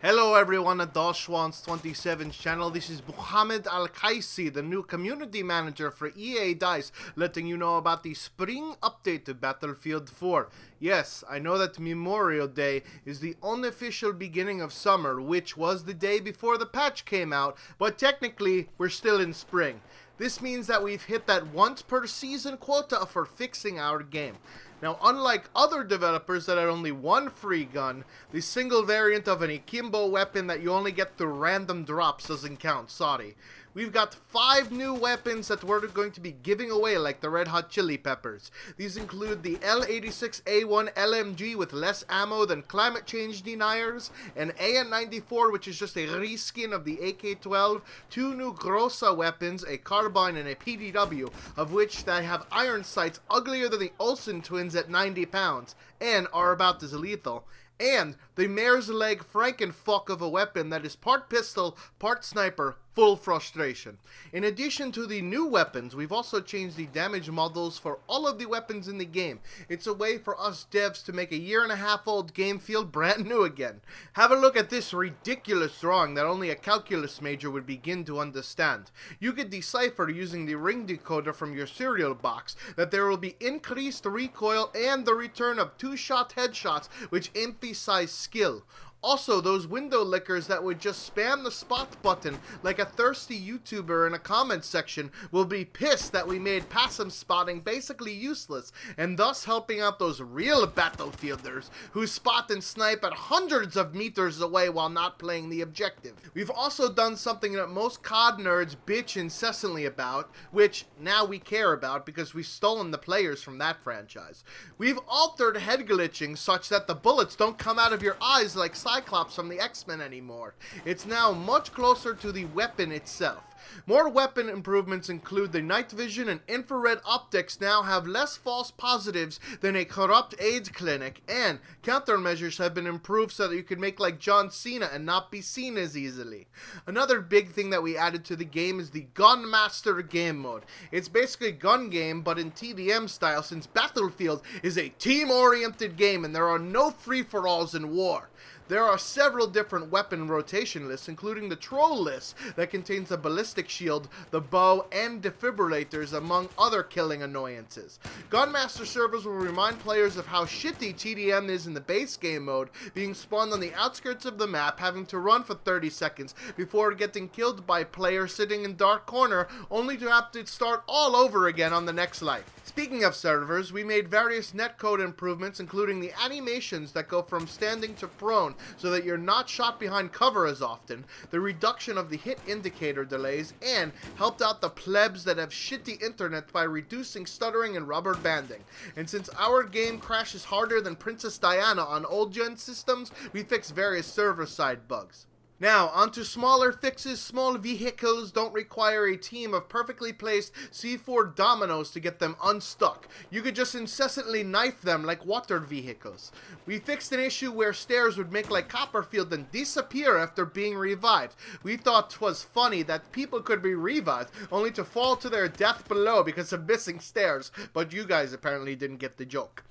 Hello everyone at Dashwans27's channel. This is Muhammad Al-Kaisi, the new community manager for EA DICE, letting you know about the spring update to Battlefield 4. Yes, I know that Memorial Day is the unofficial beginning of summer, which was the day before the patch came out, but technically we're still in spring. This means that we've hit that once per season quota for fixing our game. Now, unlike other developers that had only one free gun, the single variant of an akimbo weapon that you only get through random drops doesn't count, sorry. We've got 5 new weapons that we're going to be giving away like the Red Hot Chili Peppers. These include the L86A1 LMG with less ammo than climate change deniers, an AN94 which is just a reskin of the AK-12, 2 new Grossa weapons, a carbine and a PDW, of which they have iron sights uglier than the Olsen twins at 90 pounds, and are about as lethal. And the mare's leg Frankenfuck of a weapon that is part pistol, part sniper, full frustration. In addition to the new weapons, we've also changed the damage models for all of the weapons in the game. It's a way for us devs to make a 1.5-year-old game feel brand new again. Have a look at this ridiculous drawing that only a calculus major would begin to understand. You could decipher using the ring decoder from your cereal box that there will be increased recoil and the return of 2-shot headshots which emphasize skill. Also, those window lickers that would just spam the spot button like a thirsty YouTuber in a comment section will be pissed that we made passive spotting basically useless, and thus helping out those real battlefielders who spot and snipe at hundreds of meters away while not playing the objective. We've also done something that most COD nerds bitch incessantly about, which now we care about because we've stolen the players from that franchise. We've altered head glitching such that the bullets don't come out of your eyes like Cyclops from the X-Men anymore. It's now much closer to the weapon itself. More weapon improvements include the night vision and infrared optics now have less false positives than a corrupt AIDS clinic, and countermeasures have been improved so that you can make like John Cena and not be seen as easily. Another big thing that we added to the game is the Gunmaster game mode. It's basically a gun game but in TDM style, since Battlefield is a team-oriented game and there are no free-for-alls in war. There are several different weapon rotation lists, including the troll list that contains the ballistic shield, the bow, and defibrillators, among other killing annoyances. Gunmaster servers will remind players of how shitty TDM is in the base game mode, being spawned on the outskirts of the map, having to run for 30 seconds before getting killed by players sitting in dark corner, only to have to start all over again on the next life. Speaking of servers, we made various netcode improvements, including the animations that go from standing to prone so that you're not shot behind cover as often, the reduction of the hit indicator delays, and helped out the plebs that have shitty internet by reducing stuttering and rubber banding. And since our game crashes harder than Princess Diana on old gen systems, we fixed various server-side bugs. Now, onto smaller fixes. Small vehicles don't require a team of perfectly placed C4 dominoes to get them unstuck. You could just incessantly knife them like water vehicles. We fixed an issue where stairs would make like Copperfield and disappear after being revived. We thought 'twas funny that people could be revived only to fall to their death below because of missing stairs, but you guys apparently didn't get the joke.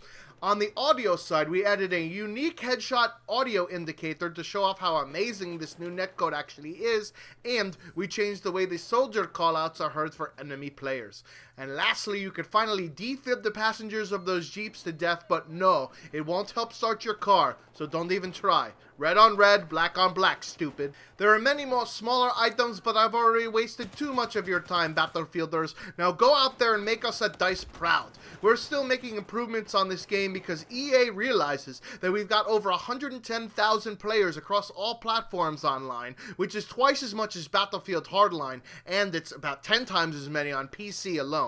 On the audio side, we added a unique headshot audio indicator to show off how amazing this new netcode actually is, and we changed the way the soldier callouts are heard for enemy players. And lastly, you could finally defib the passengers of those jeeps to death, but no, it won't help start your car, so don't even try. Red on red, black on black, stupid. There are many more smaller items, but I've already wasted too much of your time, Battlefielders. Now go out there and make us at DICE proud. We're still making improvements on this game because EA realizes that we've got over 110,000 players across all platforms online, which is twice as much as Battlefield Hardline, and it's about 10 times as many on PC alone.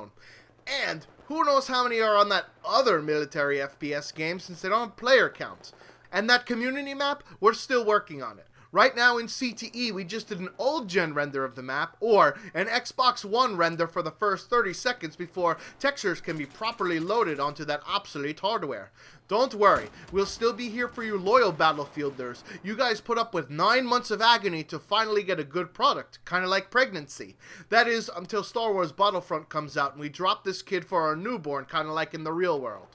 And who knows how many are on that other military FPS game since they don't have player counts. And that community map, we're still working on it. Right now in CTE, we just did an old gen render of the map, or an Xbox One render for the first 30 seconds before textures can be properly loaded onto that obsolete hardware. Don't worry, we'll still be here for you loyal Battlefielders. You guys put up with 9 months of agony to finally get a good product, kinda like pregnancy. That is, until Star Wars Battlefront comes out and we drop this kid for our newborn, kinda like in the real world.